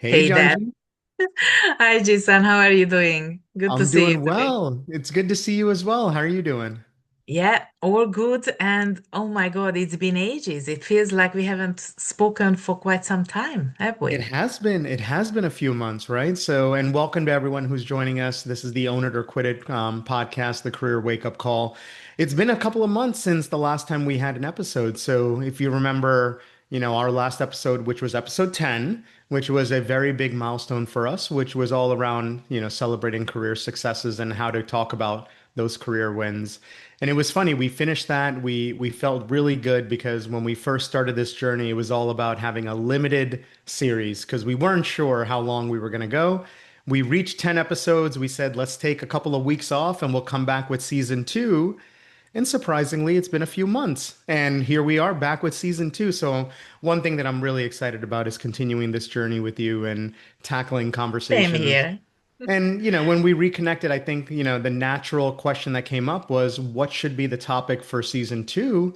Hey, Hey there. Janji. Hi, Jason. How are you doing? Good to I'm see you doing today. well. It's good to see you as well. How are you doing? Yeah, all good. And oh my God, it's been ages. It feels like we haven't spoken for quite some time, have It we? has been it has been a few months, right? So, and welcome to everyone who's joining us. This is the Own It or Quit It podcast, the Career Wake Up Call. It's been a couple of months since the last time we had an episode. So, if you remember, our last episode, which was episode 10, which was a very big milestone for us, which was all around, celebrating career successes and how to talk about those career wins. And it was funny, we finished that. We felt really good because when we first started this journey, it was all about having a limited series because we weren't sure how long we were going to go. We reached 10 episodes. We said, let's take a couple of weeks off and we'll come back with season two. And surprisingly, it's been a few months. And here we are back with season two. So, one thing that I'm really excited about is continuing this journey with you and tackling Same conversations. here. And, when we reconnected, I think, the natural question that came up was what should be the topic for season two?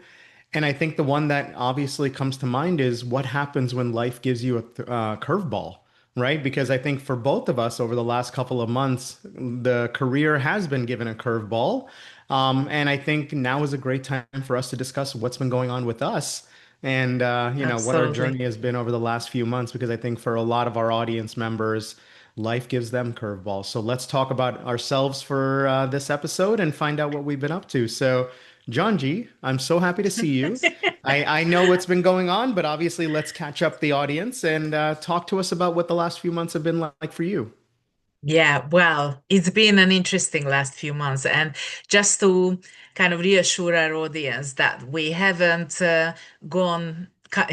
And I think the one that obviously comes to mind is what happens when life gives you a curveball, right? Because I think for both of us over the last couple of months, the career has been given a curveball. And I think now is a great time for us to discuss what's been going on with us and, what our Absolutely. journey has been over the last few months, because I think for a lot of our audience members, life gives them curveballs. So let's talk about ourselves for this episode and find out what we've been up to. So, John G, I'm so happy to see you. I know what's been going on, but obviously let's catch up the audience and talk to us about what the last few months have been like for you. Yeah, well, it's been an interesting last few months. And just to kind of reassure our audience that we haven't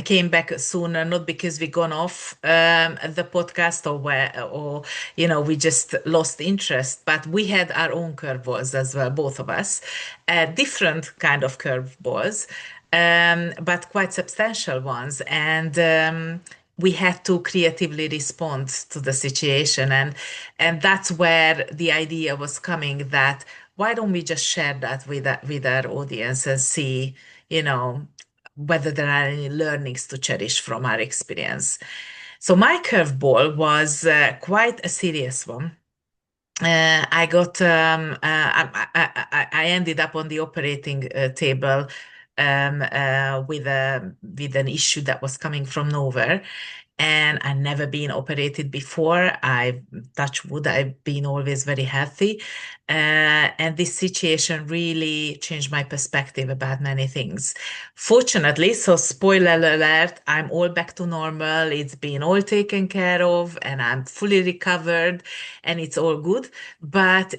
came back sooner, not because we gone off the podcast or we just lost interest, but we had our own curveballs as well, both of us, different kind of curveballs, but quite substantial ones. And we had to creatively respond to the situation, and that's where the idea was coming, that why don't we just share that with our audience and see, you know whether there are any learnings to cherish from our experience. So my curveball was quite a serious one. I got I ended up on the operating table with an issue that was coming from nowhere, and I've never been operated before. I touch wood, I've been always very healthy, and this situation really changed my perspective about many things. Fortunately, so spoiler alert, I'm all back to normal. It's been all taken care of, and I'm fully recovered, and it's all good. But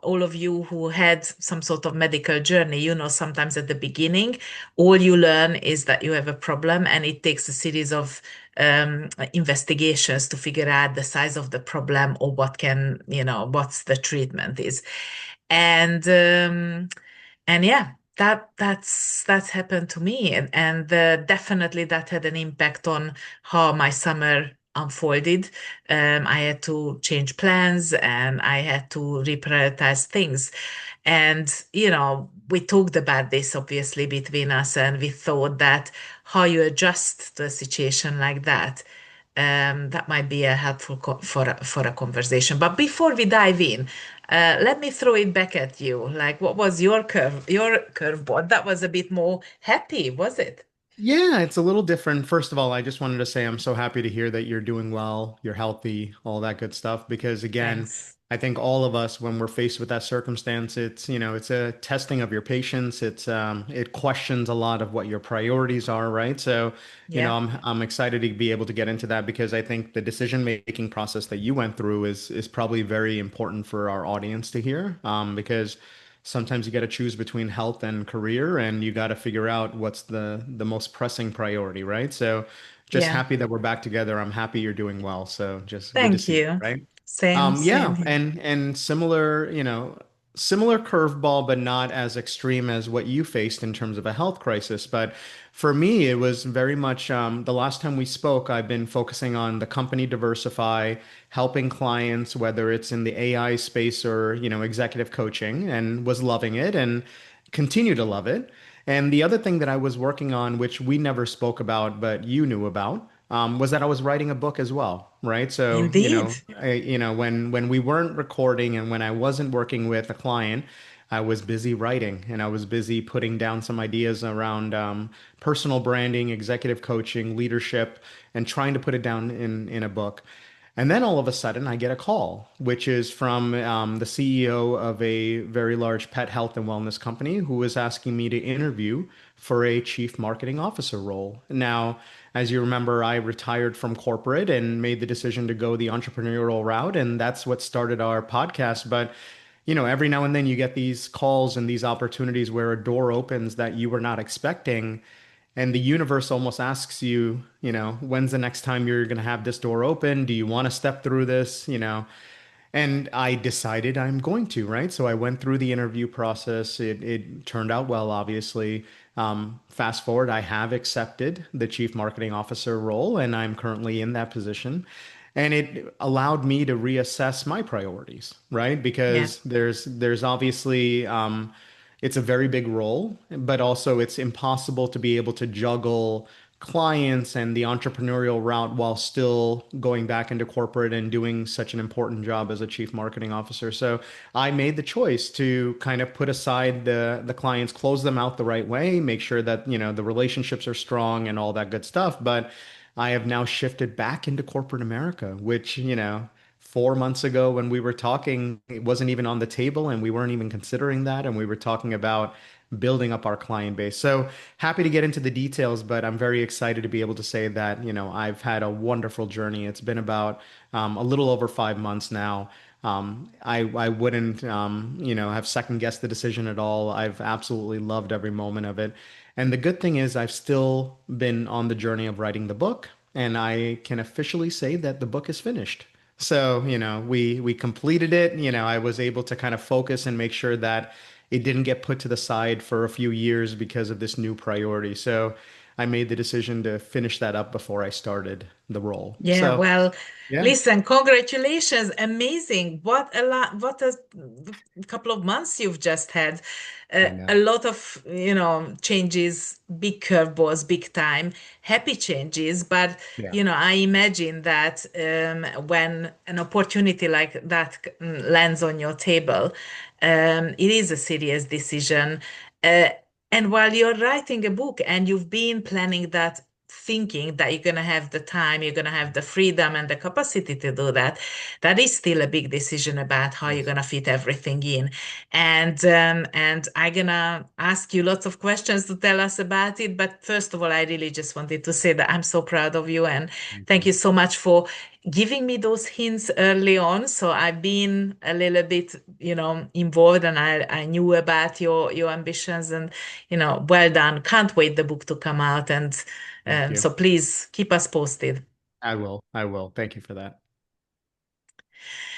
all of you who had some sort of medical journey, sometimes at the beginning, all you learn is that you have a problem, and it takes a series of investigations to figure out the size of the problem, or what's the treatment is. And yeah, that's happened to me, and definitely that had an impact on how my summer unfolded. I had to change plans, and I had to reprioritize things. And we talked about this obviously between us, and we thought that how you adjust to a situation like that, that might be a helpful for a conversation. But before we dive in, let me throw it back at you. Like, what was your curveball? That was a bit more happy, was it? Yeah, it's a little different. First of all, I just wanted to say I'm so happy to hear that you're doing well, you're healthy, all that good stuff. Because again, Thanks. I think all of us, when we're faced with that circumstance, it's a testing of your patience. It questions a lot of what your priorities are, right? So, Yeah, I'm excited to be able to get into that because I think the decision-making process that you went through is probably very important for our audience to hear. Because sometimes you got to choose between health and career, and you got to figure out what's the most pressing priority, right? So just yeah. happy that we're back together. I'm happy you're doing well. So just good to Thank see you, you. right? Same Yeah, here. and similar, similar curveball, but not as extreme as what you faced in terms of a health crisis. But for me, it was very much the last time we spoke, I've been focusing on the company diversify, helping clients, whether it's in the AI space or, executive coaching, and was loving it and continue to love it. And the other thing that I was working on, which we never spoke about, but you knew about, was that I was writing a book as well, right? So, Indeed. when we weren't recording and when I wasn't working with a client, I was busy writing and I was busy putting down some ideas around personal branding, executive coaching, leadership, and trying to put it down in a book. And then all of a sudden, I get a call, which is from the CEO of a very large pet health and wellness company who was asking me to interview for a chief marketing officer role. Now, as you remember, I retired from corporate and made the decision to go the entrepreneurial route, and that's what started our podcast. But every now and then you get these calls and these opportunities where a door opens that you were not expecting. And the universe almost asks you, when's the next time you're going to have this door open? Do you want to step through this? And I decided I'm going to, right? So I went through the interview process. It turned out well, obviously. Fast forward, I have accepted the chief marketing officer role, and I'm currently in that position. And it allowed me to reassess my priorities, right? Yeah. Because there's obviously it's a very big role, but also it's impossible to be able to juggle clients and the entrepreneurial route while still going back into corporate and doing such an important job as a chief marketing officer. So I made the choice to kind of put aside the clients, close them out the right way, make sure that, the relationships are strong and all that good stuff. But I have now shifted back into corporate America, which, 4 months ago when we were talking, it wasn't even on the table and we weren't even considering that. And we were talking about building up our client base. So happy to get into the details, but I'm very excited to be able to say that, I've had a wonderful journey. It's been about a little over 5 months now. I wouldn't, have second guessed the decision at all. I've absolutely loved every moment of it. And the good thing is I've still been on the journey of writing the book, and I can officially say that the book is finished. So, we completed it. I was able to kind of focus and make sure that it didn't get put to the side for a few years because of this new priority. So, I made the decision to finish that up before I started the role. Yeah, So, well, yeah, listen, congratulations. Amazing. What a lot, what a couple of months you've just had. I A know. lot of, changes, big curveballs, big time, happy changes. But, Yeah. I imagine that when an opportunity like that lands on your table, it is a serious decision. Uh, and while you're writing a book and you've been planning that, thinking that you're going to have the time, you're going to have the freedom and the capacity to do that, that is still a big decision about how you're Yes. going to fit everything in. And I'm going to ask you lots of questions to tell us about it. But first of all, I really just wanted to say that I'm so proud of you and Thank thank you. you so much for giving me those hints early on. So I've been a little bit, involved and I knew about your ambitions and, well done. Can't wait the book to come out. And Thank you. so please keep us posted. I will. I will. Thank you for that.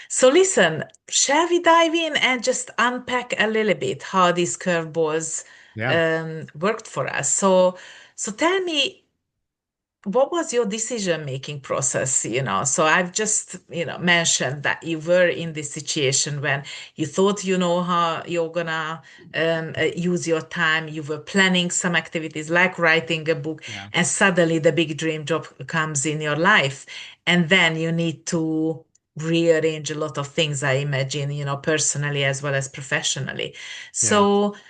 So listen, shall we dive in and just unpack a little bit how these curveballs Yeah. worked for us? So tell me, what was your decision making process? So I've just mentioned that you were in this situation when you thought you know how you're gonna use your time, you were planning some activities like writing a book, Yeah. and suddenly the big dream job comes in your life, and then you need to rearrange a lot of things, I imagine, personally as well as professionally. Yeah.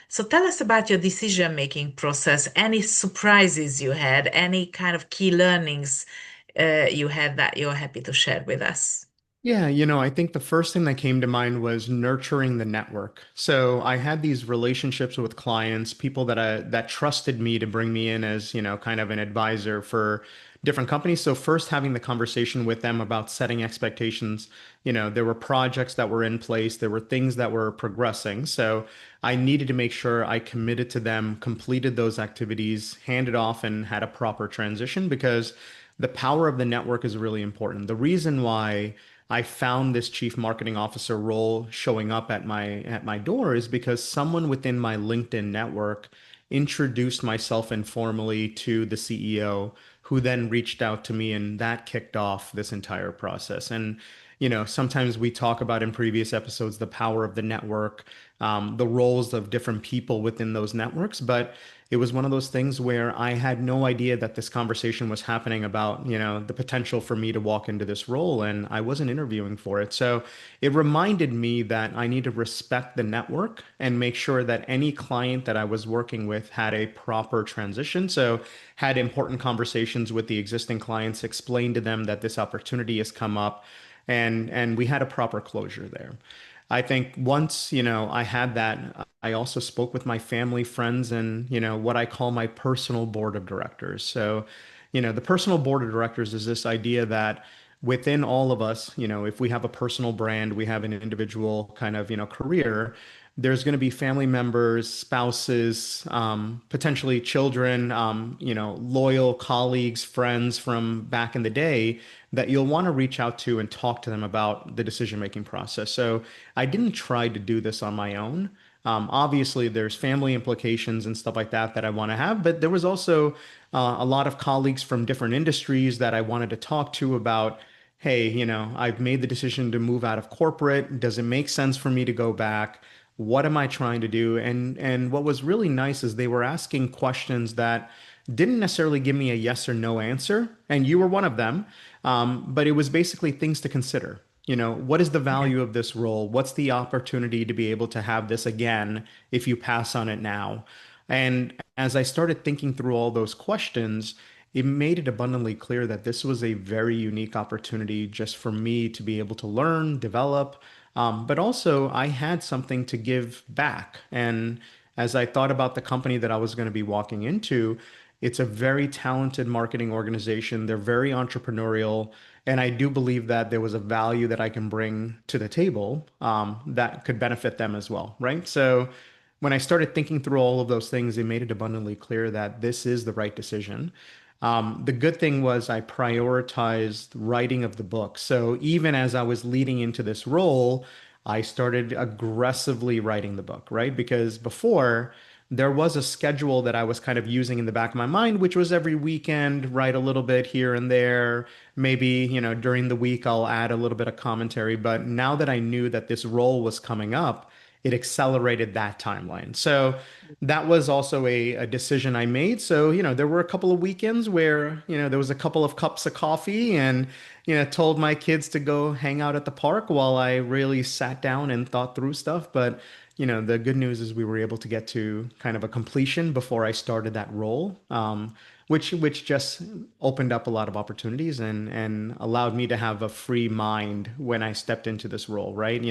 So tell us about your decision making process, any surprises you had, any kind of key learnings you had that you're happy to share with us. Yeah, I think the first thing that came to mind was nurturing the network. So I had these relationships with clients, people that trusted me to bring me in as, kind of an advisor for different companies. So first having the conversation with them about setting expectations, there were projects that were in place, there were things that were progressing. So I needed to make sure I committed to them, completed those activities, handed off and had a proper transition because the power of the network is really important. The reason why I found this chief marketing officer role showing up at my door is because someone within my LinkedIn network introduced myself informally to the CEO, who then reached out to me, and that kicked off this entire process. And sometimes we talk about in previous episodes the power of the network, the roles of different people within those networks, but it was one of those things where I had no idea that this conversation was happening about, the potential for me to walk into this role, and I wasn't interviewing for it. So it reminded me that I need to respect the network and make sure that any client that I was working with had a proper transition. So had important conversations with the existing clients, explained to them that this opportunity has come up, and we had a proper closure there. I think once, I had that, I also spoke with my family, friends, and, what I call my personal board of directors. So, the personal board of directors is this idea that within all of us, if we have a personal brand, we have an individual kind of, career, there's going to be family members, spouses, potentially children, loyal colleagues, friends from back in the day that you'll want to reach out to and talk to them about the decision-making process. So I didn't try to do this on my own. Obviously, there's family implications and stuff like that that I want to have, but there was also a lot of colleagues from different industries that I wanted to talk to about, hey, I've made the decision to move out of corporate. Does it make sense for me to go back? What am I trying to do? And what was really nice is they were asking questions that didn't necessarily give me a yes or no answer, and you were one of them. But it was basically things to consider. What is the Yeah. value of this role? What's the opportunity to be able to have this again if you pass on it now? And as I started thinking through all those questions, it made it abundantly clear that this was a very unique opportunity just for me to be able to learn, develop, but also I had something to give back. And as I thought about the company that I was going to be walking into, it's a very talented marketing organization. They're very entrepreneurial. And I do believe that there was a value that I can bring to the table that could benefit them as well, right? So when I started thinking through all of those things, it made it abundantly clear that this is the right decision. The good thing was I prioritized writing of the book. So even as I was leading into this role, I started aggressively writing the book, right? Because before, there was a schedule that I was kind of using in the back of my mind, which was every weekend, write a little bit here and there. Maybe, during the week, I'll add a little bit of commentary. But now that I knew that this role was coming up, it accelerated that timeline. So that was also a decision I made. So, there were a couple of weekends where, there was a couple of cups of coffee and, told my kids to go hang out at the park while I really sat down and thought through stuff. But the good news is we were able to get to kind of a completion before I started that role, which just opened up a lot of opportunities and allowed me to have a free mind when I stepped into this role, right?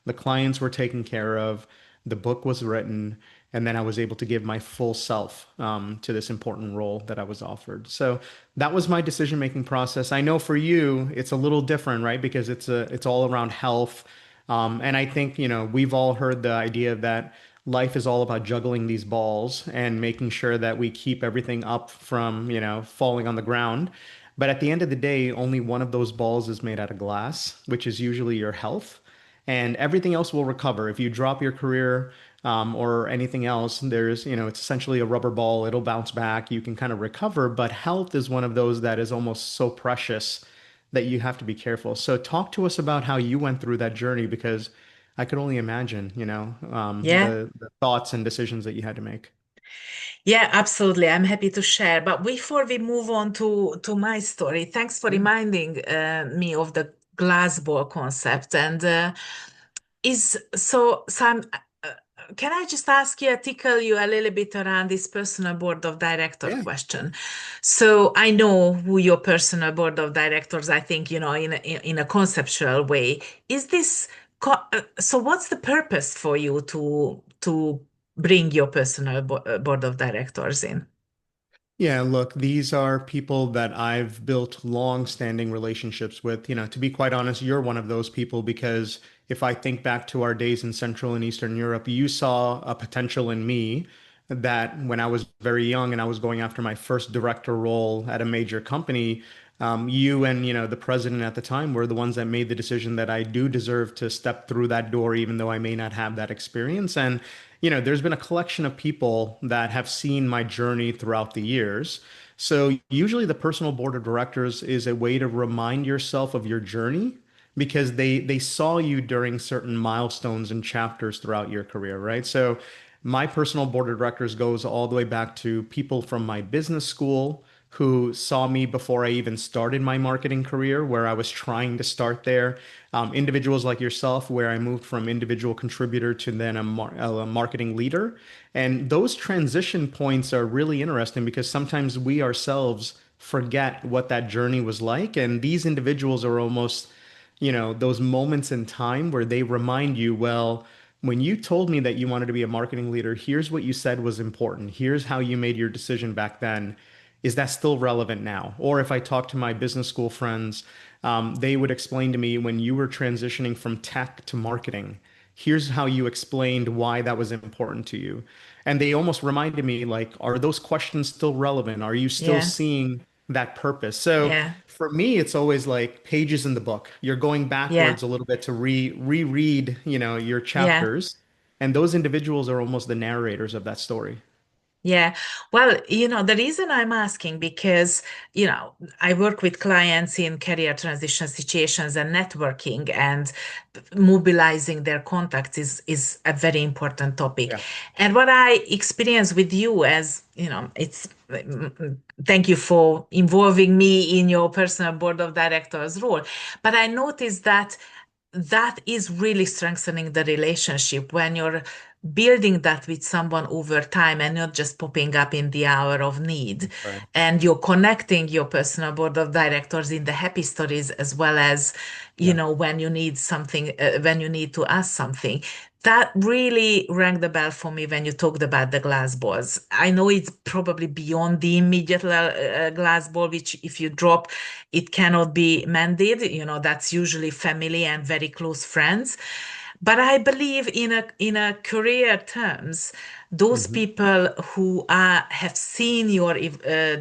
The clients were taken care of, the book was written, and then I was able to give my full self to this important role that I was offered. So that was my decision-making process. I know for you, it's a little different, right? Because it's all around health. And I think, we've all heard the idea that life is all about juggling these balls and making sure that we keep everything up from, falling on the ground. But at the end of the day, only one of those balls is made out of glass, which is usually your health. And everything else will recover. If you drop your career, or anything else, it's essentially a rubber ball. It'll bounce back. You can kind of recover, but health is one of those that is almost so precious that you have to be careful. So talk to us about how you went through that journey because I could only imagine, Yeah. the thoughts and decisions that you had to make. Yeah, absolutely. I'm happy to share. But before we move on to my story, thanks for Yeah. reminding me of the glass ball concept. And is so can I just ask you, tickle you a little bit around this personal board of director Yeah. question? So I know who your personal board of directors, I think, in a conceptual way. Is this so what's the purpose for you to bring your personal board of directors in? Yeah, look, these are people that I've built long-standing relationships with. To be quite honest, you're one of those people because if I think back to our days in Central and Eastern Europe, you saw a potential in me that when I was very young and I was going after my first director role at a major company, you and the president at the time were the ones that made the decision that I do deserve to step through that door, even though I may not have that experience. And there's been a collection of people that have seen my journey throughout the years. So usually the personal board of directors is a way to remind yourself of your journey because they saw you during certain milestones and chapters throughout your career, right? So My personal board of directors goes all the way back to people from my business school who saw me before I even started my marketing career, where I was trying to start there. Individuals like yourself, where I moved from individual contributor to then a marketing leader. And those transition points are really interesting because sometimes we ourselves forget what that journey was like. And these individuals are almost, those moments in time where they remind you, well, when you told me that you wanted to be a marketing leader, here's what you said was important. Here's how you made your decision back then. Is that still relevant now? Or if I talk to my business school friends, they would explain to me when you were transitioning from tech to marketing, here's how you explained why that was important to you. And they almost reminded me, like, are those questions still relevant? Are you still Yeah, seeing that purpose? So yeah, for me, it's always like pages in the book. You're going yeah, backwards a little bit to reread, your yeah. chapters, and those individuals are almost the narrators of that story. Yeah. Well, the reason I'm asking because, I work with clients in career transition situations and networking and mobilizing their contacts is a very important topic. Yeah. And what I experience with you as, thank you for involving me in your personal board of directors role. But I noticed that is really strengthening the relationship when you're building that with someone over time and not just popping up in the hour of need. Right. And you're connecting your personal board of directors in the happy stories as well as, Yeah. when you need something, when you need to ask something. That really rang the bell for me when you talked about the glass balls. I know it's probably beyond the immediate glass ball, which if you drop, it cannot be mended. That's usually family and very close friends. But I believe in a career terms, those Hmm. people who have seen your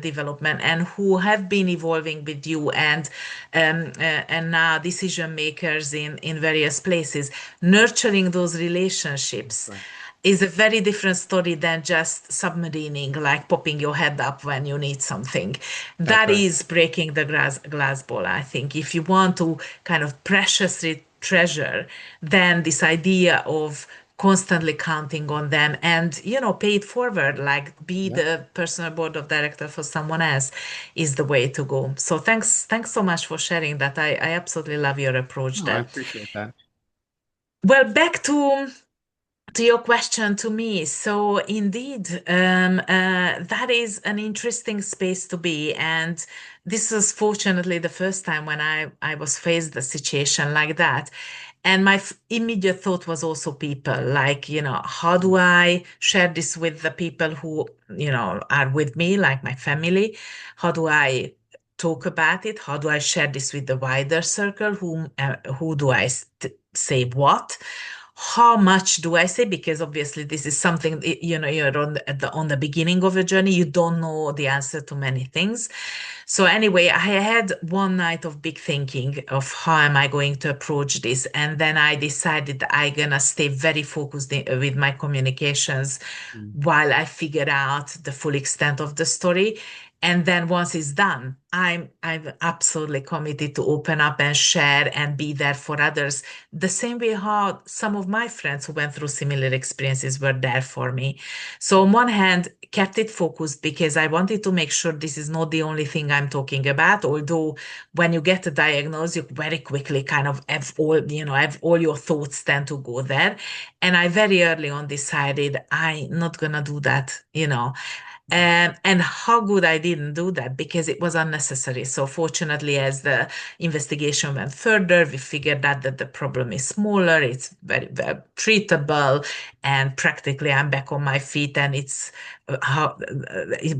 development and who have been evolving with you and now decision makers in various places, nurturing those relationships Right. is a very different story than just submarining, like popping your head up when you need something. That's That right. is breaking the glass ball, I think. If you want to kind of preciously treasure, then this idea of constantly counting on them and pay it forward, like be Yeah. the personal board of director for someone else, is the way to go. So thanks so much for sharing that. I absolutely love your approach No, I there. appreciate that. Well, back to your question to me. So indeed, that is an interesting space to be. And this was fortunately the first time when I was faced a situation like that. And my immediate thought was also people, like, how do I share this with the people who, are with me, like my family? How do I talk about it? How do I share this with the wider circle? Who do I say what? How much do I say? Because obviously this is something, you're on the beginning of a journey. You don't know the answer to many things. So anyway, I had one night of big thinking of how am I going to approach this, and then I decided that I'm gonna stay very focused with my communications Mm. while I figure out the full extent of the story. And then once it's done, I'm absolutely committed to open up and share and be there for others. The same way how some of my friends who went through similar experiences were there for me. So on one hand, kept it focused because I wanted to make sure this is not the only thing I'm talking about. Although when you get a diagnosis, you very quickly kind of have all your thoughts tend to go there. And I very early on decided I'm not gonna do that. And how good I didn't do that because it was unnecessary. So fortunately, as the investigation went further, we figured out that the problem is smaller, it's very, very treatable, and practically I'm back on my feet. And it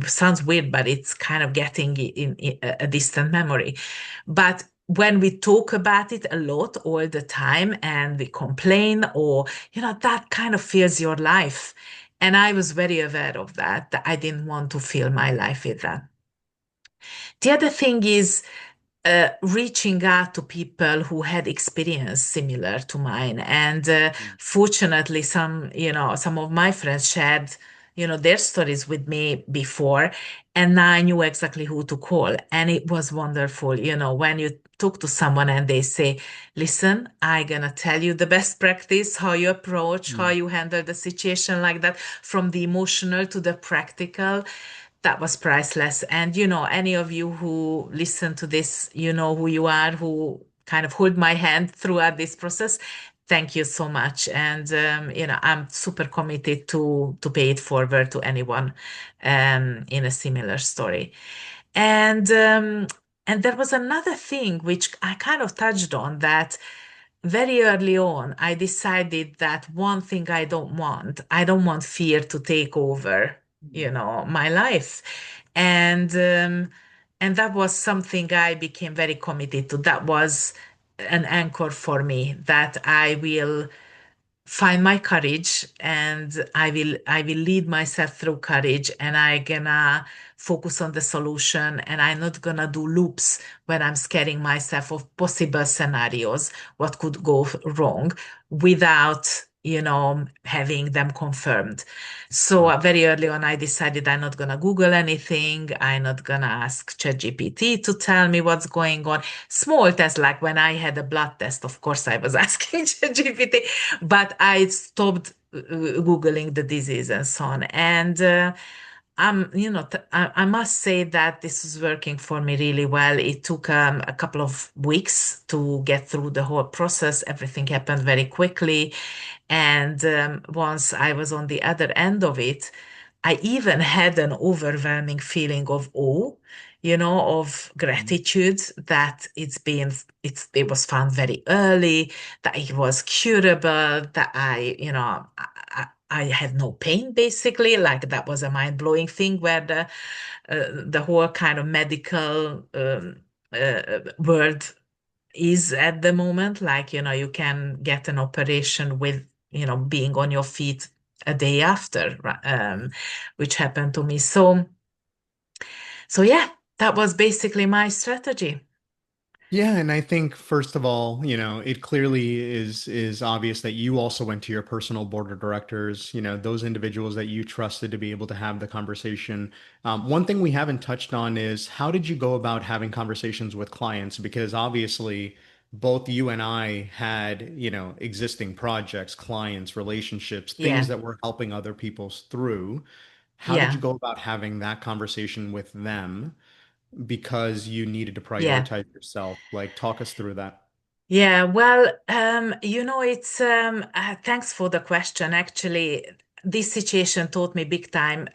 sounds weird, but it's kind of getting in a distant memory. But when we talk about it a lot all the time and we complain, or that kind of fills your life. And I was very aware of that I didn't want to fill my life with that. The other thing is reaching out to people who had experience similar to mine. And Mm. fortunately, some of my friends shared. their stories with me before, and now I knew exactly who to call. And it was wonderful, when you talk to someone and they say, listen, I'm gonna tell you the best practice, how you approach, how Mm. you handle the situation like that, from the emotional to the practical. That was priceless. And any of you who listen to this, you know who you are, who kind of hold my hand throughout this process. Thank you so much. And I'm super committed to pay it forward to anyone in a similar story. And and there was another thing which I kind of touched on, that very early on, I decided that one thing I don't want fear to take over, my life. And and that was something I became very committed to. That was an anchor for me, that I will find my courage, and I will lead myself through courage, and I gonna focus on the solution, and I'm not gonna do loops when I'm scaring myself of possible scenarios what could go wrong, without having them confirmed. So Sure. very early on I decided I'm not gonna Google anything, I'm not gonna ask ChatGPT to tell me what's going on. Small tests, like when I had a blood test, of course I was asking ChatGPT, but I stopped Googling the disease and so on. And I must say that this is working for me really well. It took a couple of weeks to get through the whole process. Everything happened very quickly. And once I was on the other end of it, I even had an overwhelming feeling of awe, of gratitude, that it was found very early, that it was curable, that I had no pain, basically. Like, that was a mind-blowing thing, where the whole kind of medical world is at the moment. Like, you can get an operation with, being on your feet a day after, which happened to me. So yeah, that was basically my strategy. Yeah, and I think first of all, it clearly is obvious that you also went to your personal board of directors, those individuals that you trusted to be able to have the conversation. One thing we haven't touched on is how did you go about having conversations with clients? Because obviously both you and I had, existing projects, clients, relationships, things Yeah, that we're helping other people through. How did you yeah, go about having that conversation with them? Because you needed to yeah. prioritize yourself. Like, talk us through that. Yeah, well, it's thanks for the question. Actually, this situation taught me big time,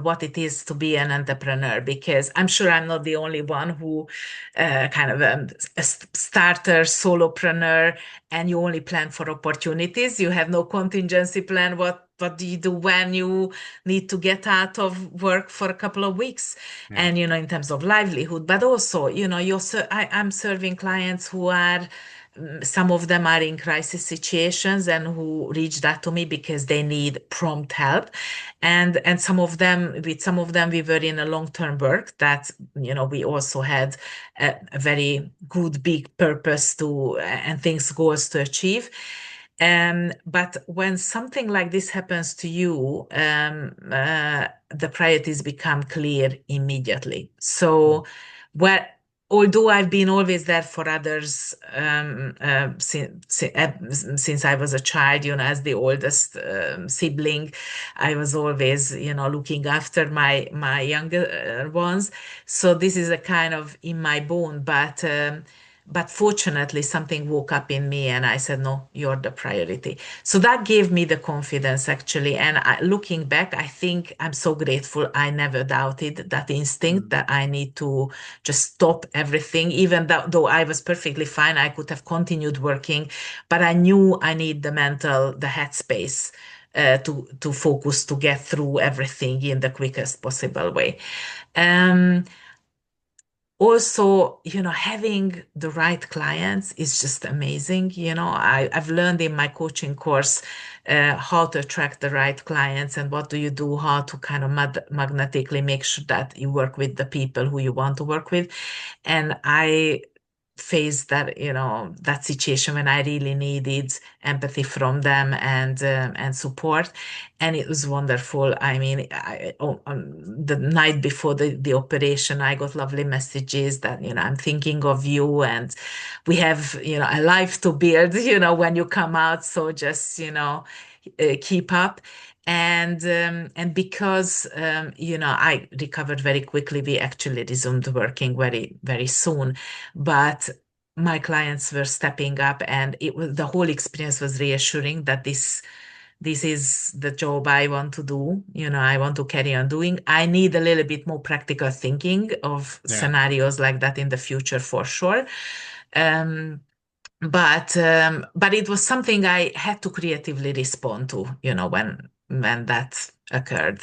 what it is to be an entrepreneur, because I'm sure I'm not the only one who kind of a starter, solopreneur, and you only plan for opportunities. You have no contingency plan. What do you do when you need to get out of work for a couple of weeks? Yeah. And, in terms of livelihood, but also, I'm serving clients who are, some of them are in crisis situations and who reached out to me because they need prompt help. And some of them we were in a long-term work that, we also had a very good big purpose to, and things, goals to achieve. But when something like this happens to you, the priorities become clear immediately. So, where although I've been always there for others, since I was a child, as the oldest sibling, I was always, looking after my younger ones. So this is a kind of in my bone, but fortunately, something woke up in me and I said, no, you're the priority. So that gave me the confidence, actually. And looking back, I think I'm so grateful I never doubted that instinct Mm. that I need to just stop everything. Even though I was perfectly fine, I could have continued working, but I knew I need the headspace. To focus, to get through everything in the quickest possible way. Um, Also, having the right clients is just amazing. I've learned in my coaching course how to attract the right clients, and what do you do, how to kind of magnetically make sure that you work with the people who you want to work with. And I faced that, that situation when I really needed empathy from them and support. And it was wonderful. I mean, on the night before the operation, I got lovely messages that, I'm thinking of you and we have, a life to build, when you come out. So just, keep up. And because I recovered very quickly, we actually resumed working very very soon. But my clients were stepping up, and it was the whole experience was reassuring that this is the job I want to do. I want to carry on doing. I need a little bit more practical thinking of Yeah. scenarios like that in the future for sure. Um, but it was something I had to creatively respond to, when that occurred.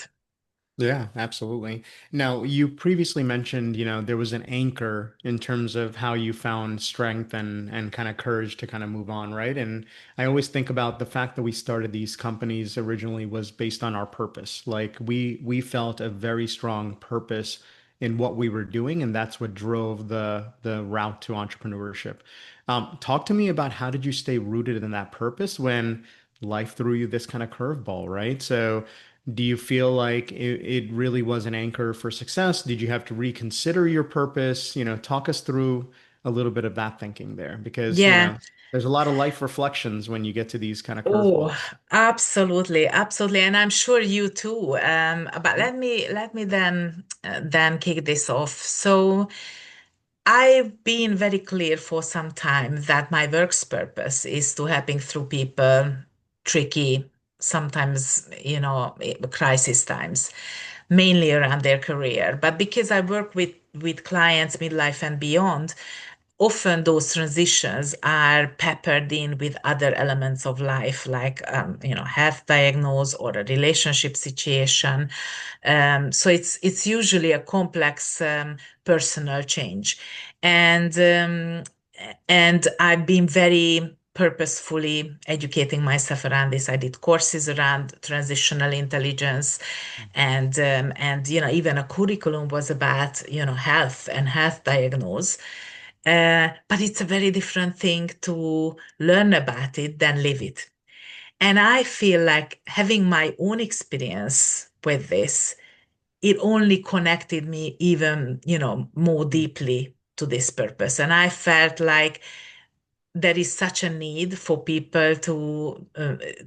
Yeah, absolutely. Now, you previously mentioned, there was an anchor in terms of how you found strength and kind of courage to kind of move on, right? And I always think about the fact that we started these companies originally was based on our purpose. Like we felt a very strong purpose in what we were doing, and that's what drove the route to entrepreneurship. Talk to me about how did you stay rooted in that purpose when life threw you this kind of curveball, right? So do you feel like it really was an anchor for success? Did you have to reconsider your purpose? Talk us through a little bit of that thinking there because, Yeah. there's a lot of life reflections when you get to these kind of Oh, curveballs. absolutely, absolutely, and I'm sure you too. But Mhm. let me then kick this off. So I've been very clear for some time that my work's purpose is to helping through people tricky, sometimes, crisis times, mainly around their career. But because I work with clients midlife and beyond, often those transitions are peppered in with other elements of life, like health diagnose or a relationship situation. So it's usually a complex personal change, and and I've been very purposefully educating myself around this. I did courses around transitional intelligence, and even a curriculum was about health and health diagnose. But it's a very different thing to learn about it than live it. And I feel like having my own experience with this, it only connected me even, more deeply to this purpose. And I felt like there is such a need for people to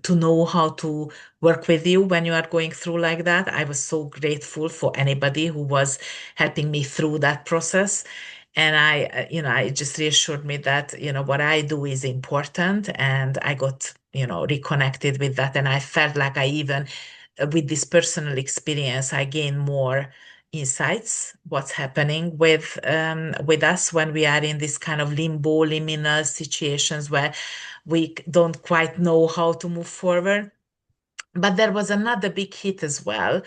know how to work with you when you are going through like that. I was so grateful for anybody who was helping me through that process. And it just reassured me that, what I do is important. And I got, reconnected with that. And I felt like I even, with this personal experience, I gained more insights what's happening with us when we are in this kind of limbo liminal situations where we don't quite know how to move forward. But there was another big hit as well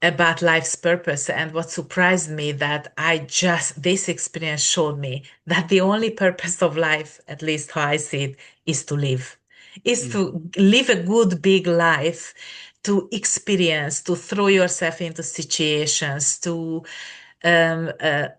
about life's purpose. And what surprised me that this experience showed me that the only purpose of life, at least how I see it, is to live, is Mm. to live a good big life, to experience, to throw yourself into situations, to have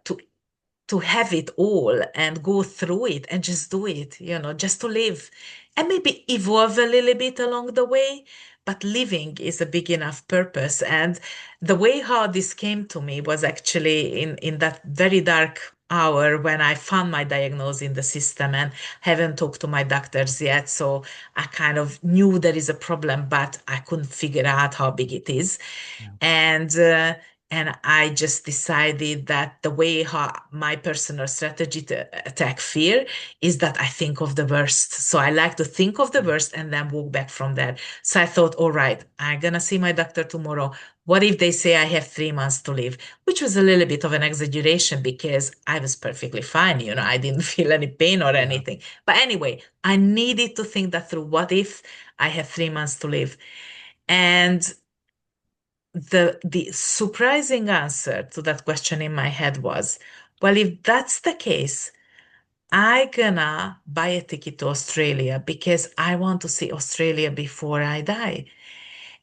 it all and go through it and just do it, just to live and maybe evolve a little bit along the way. But living is a big enough purpose. And the way how this came to me was actually in that very dark hour when I found my diagnosis in the system and haven't talked to my doctors yet. So I kind of knew there is a problem, but I couldn't figure out how big it is. Yeah. And uh, and I just decided that the way how my personal strategy to attack fear is that I think of the worst. So I like to think of the worst and then walk back from there. So I thought, all right, I'm gonna see my doctor tomorrow. What if they say I have 3 months to live? Which was a little bit of an exaggeration because I was perfectly fine. I didn't feel any pain or Yeah. anything. But anyway, I needed to think that through. What if I have 3 months to live? And the surprising answer to that question in my head was, well, if that's the case, I gonna buy a ticket to Australia because I want to see Australia before I die.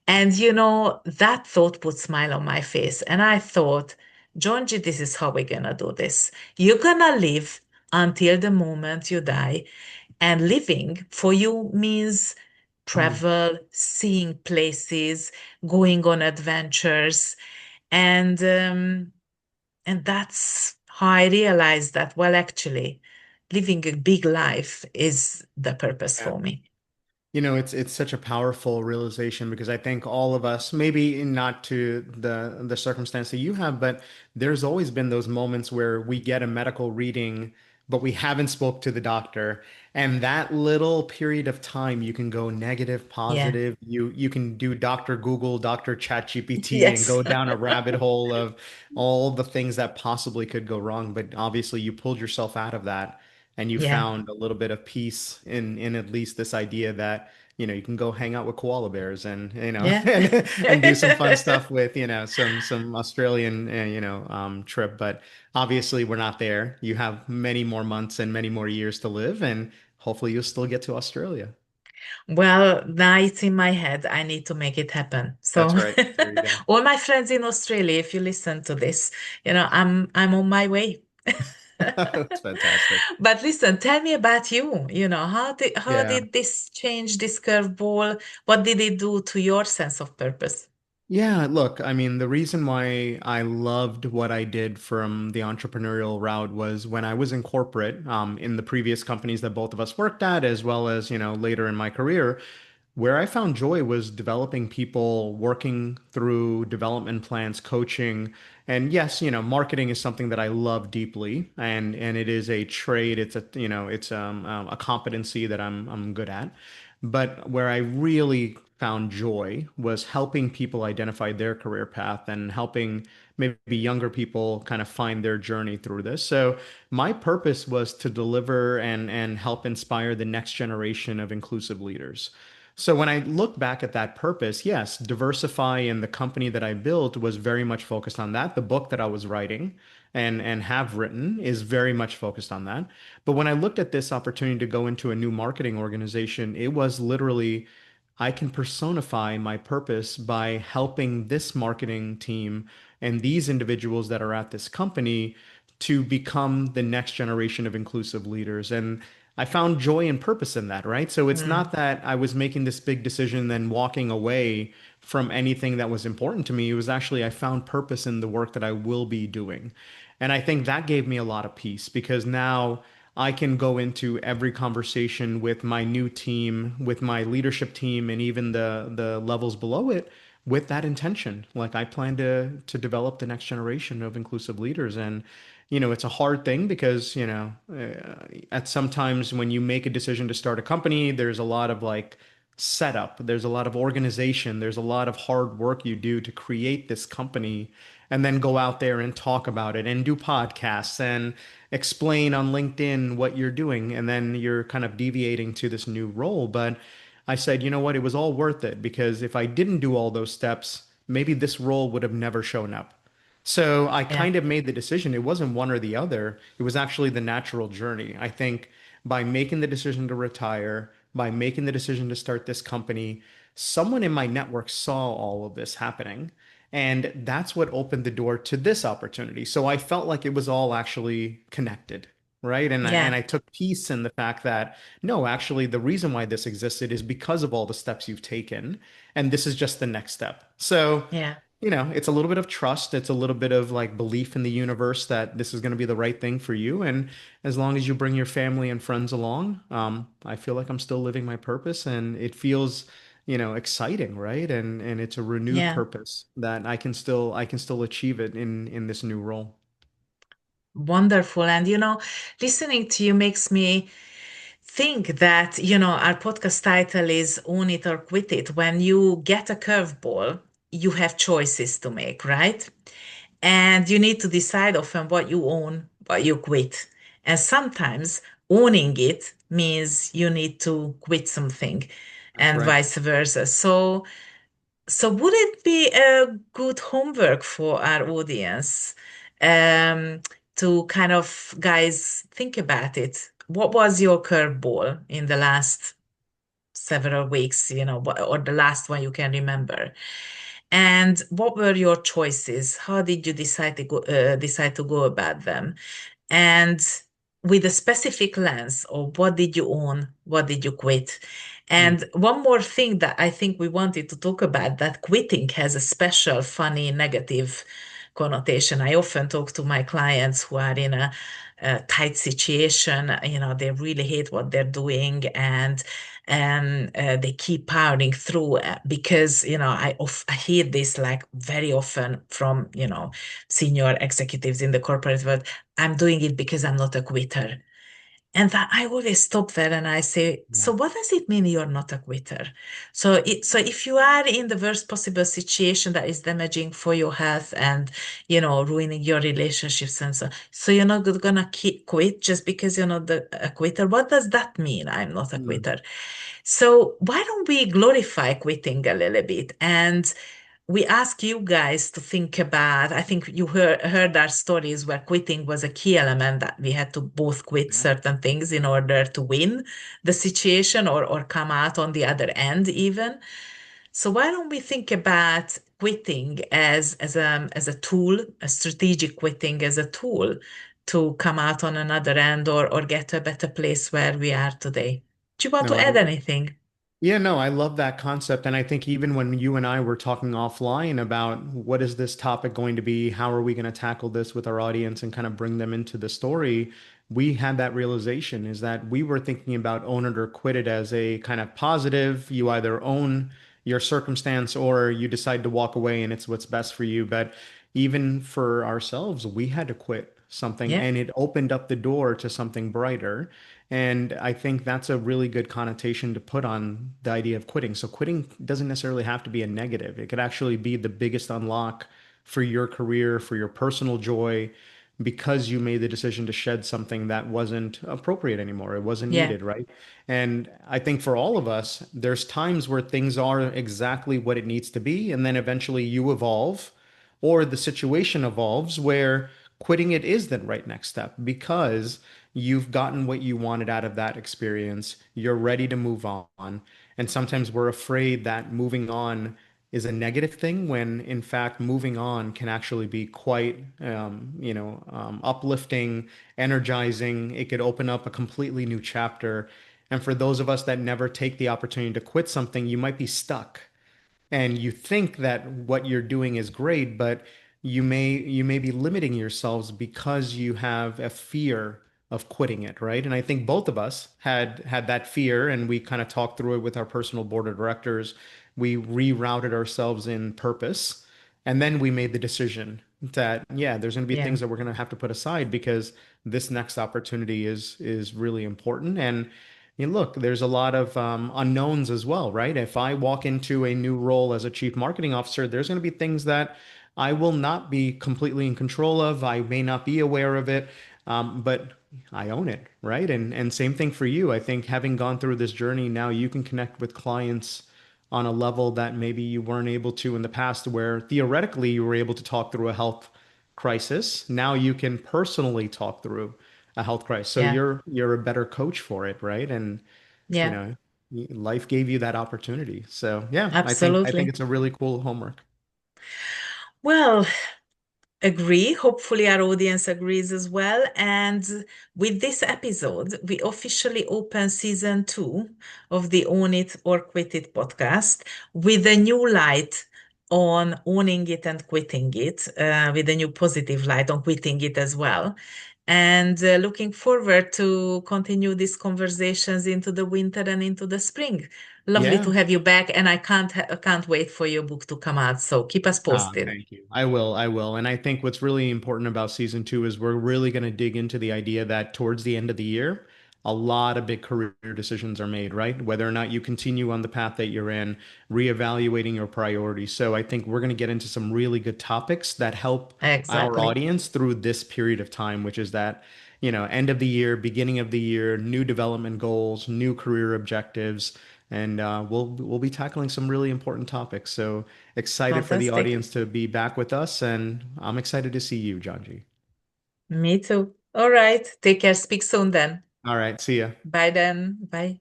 And that thought put smile on my face. And I thought, Johnji, this is how we're gonna do this. You're gonna live until the moment you die. And living for you means Mm. travel, seeing places, going on adventures, and that's how I realized that, well, actually, living a big life is the purpose Yeah. for me. It's such a powerful realization because I think all of us, maybe not to the circumstance that you have, but there's always been those moments where we get a medical reading, but we haven't spoke to the doctor. And that little period of time, you can go negative, Yeah. positive. You can do Dr. Google, Dr. ChatGPT, and Yes. go down a rabbit hole of all the things that possibly could go wrong. But obviously, you pulled yourself out of that and you Yeah. found a little bit of peace in at least this idea that you can go hang out with koala bears and Yeah. and do some fun stuff with some Australian trip. But obviously we're not there. You have many more months and many more years to live, and hopefully you'll still get to Australia. Well, now it's in my head. I need to make it happen. So, That's right. There you go. all my friends in Australia, if you listen to this, I'm on my way. That's fantastic. But listen, tell me about you. How Yeah. did this change this curveball? What did it do to your sense of purpose? Yeah, look, I mean, the reason why I loved what I did from the entrepreneurial route was when I was in corporate, in the previous companies that both of us worked at, as well as, later in my career. Where I found joy was developing people, working through development plans, coaching. And yes, marketing is something that I love deeply, and it is a trade. It's a competency that I'm good at. But where I really found joy was helping people identify their career path and helping maybe younger people kind of find their journey through this. So my purpose was to deliver and help inspire the next generation of inclusive leaders. So when I look back at that purpose, yes, Diversify and the company that I built was very much focused on that. The book that I was writing and have written is very much focused on that. But when I looked at this opportunity to go into a new marketing organization, it was literally I can personify my purpose by helping this marketing team and these individuals that are at this company to become the next generation of inclusive leaders. And I found joy and purpose in that, right? So it's Mm, not that I was making this big decision, then walking away from anything that was important to me. It was actually I found purpose in the work that I will be doing. And I think that gave me a lot of peace because now I can go into every conversation with my new team, with my leadership team, and even the levels below it with that intention. Like I plan to develop the next generation of inclusive leaders. And it's a hard thing because at sometimes when you make a decision to start a company, there's a lot of like setup, there's a lot of organization, there's a lot of hard work you do to create this company and then go out there and talk about it and do podcasts and explain on LinkedIn what you're doing. And then you're kind of deviating to this new role. But I said, you know what? It was all worth it because if I didn't do all those steps, maybe this role would have never shown up. So I yeah. kind of made the decision. It wasn't one or the other. It was actually the natural journey. I think by making the decision to retire, by making the decision to start this company, someone in my network saw all of this happening. And that's what opened the door to this opportunity. So I felt like it was all actually connected, right? And Yeah. I took peace in the fact that no, actually, the reason why this existed is because of all the steps you've taken, and this is just the next step. So Yeah. it's a little bit of trust. It's a little bit of like belief in the universe that this is going to be the right thing for you. And as long as you bring your family and friends along, I feel like I'm still living my purpose and it feels, exciting, right? And it's a renewed Yeah. purpose that I can still achieve it in this new role. Wonderful. And listening to you makes me think that, our podcast title is Own It or Quit It. When you get a curveball, you have choices to make, right? And you need to decide often what you own, what you quit. And sometimes owning it means you need to quit something That's and right. vice versa. So would it be a good homework for our audience um, to kind of, guys, think about it? What was your curveball in the last several weeks, or the last one you can remember? And what were your choices? How did you decide to go about them? And with a specific lens of what did you own, what did you quit. Mm. And one more thing that I think we wanted to talk about, that quitting has a special, funny, negative connotation. I often talk to my clients who are in a tight situation. They really hate what they're doing, and they keep powering through because I hear this like very often from senior executives in the corporate world. I'm doing it because I'm not a quitter. And that I always stop there and I say, Yeah. so what does it mean you're not a quitter? So if you are in the worst possible situation that is damaging for your health and ruining your relationships and so you're not gonna quit just because you're not a quitter. What does that mean? I'm not a Mm. quitter. So why don't we glorify quitting a little bit? And we ask you guys to think about, I think you heard our stories where quitting was a key element, that we had to both quit Yeah. certain things in order to win the situation, or come out on the other end even. So why don't we think about quitting as a tool, a strategic quitting as a tool to come out on another end, or get to a better place where we are today? Do you want No, to add anything? yeah, no, I love that concept. And I think even when you and I were talking offline about what is this topic going to be, how are we going to tackle this with our audience and kind of bring them into the story, we had that realization is that we were thinking about own it or quit it as a kind of positive. You either own your circumstance or you decide to walk away and it's what's best for you. But even for ourselves, we had to quit something Yeah, and it opened up the door to something brighter. And I think that's a really good connotation to put on the idea of quitting. So quitting doesn't necessarily have to be a negative. It could actually be the biggest unlock for your career, for your personal joy, because you made the decision to shed something that wasn't appropriate anymore. It wasn't yeah, needed, right? And I think for all of us, there's times where things are exactly what it needs to be, and then eventually you evolve, or the situation evolves where quitting it is the right next step because you've gotten what you wanted out of that experience. You're ready to move on. And sometimes we're afraid that moving on is a negative thing when in fact moving on can actually be quite uplifting, energizing. It could open up a completely new chapter. And for those of us that never take the opportunity to quit something, you might be stuck and you think that what you're doing is great, but you may be limiting yourselves because you have a fear of quitting it, right? And I think both of us had that fear, and we kind of talked through it with our personal board of directors. We rerouted ourselves in purpose, and then we made the decision that yeah, there's going to be yeah, things that we're going to have to put aside because this next opportunity is really important. And look, there's a lot of unknowns as well, right? If I walk into a new role as a chief marketing officer, there's going to be things that I will not be completely in control of. I may not be aware of it, but I own it, right? And same thing for you. I think having gone through this journey, now you can connect with clients on a level that maybe you weren't able to in the past, where theoretically you were able to talk through a health crisis. Now you can personally talk through a health crisis. So yeah, you're a better coach for it, right? And you yeah, know, life gave you that opportunity. So yeah, I think absolutely. it's a really cool homework. Well, agree. Hopefully, our audience agrees as well. And with this episode, we officially open season 2 of the Own It or Quit It podcast with a new light on owning it and quitting it, with a new positive light on quitting it as well. And looking forward to continue these conversations into the winter and into the spring. Lovely to Yeah. have you back, and I can't wait for your book to come out. So keep us Ah, posted. thank you. I will. I will. And I think what's really important about season two is we're really going to dig into the idea that towards the end of the year, a lot of big career decisions are made, right? Whether or not you continue on the path that you're in, reevaluating your priorities. So I think we're going to get into some really good topics that help our Exactly. audience through this period of time, which is that, end of the year, beginning of the year, new development goals, new career objectives, and we'll be tackling some really important topics. So excited for the Fantastic. audience to be back with us, and I'm excited to see you, Janji. Me too. All right. Take care. Speak soon then. All right, see ya. Bye then. Bye.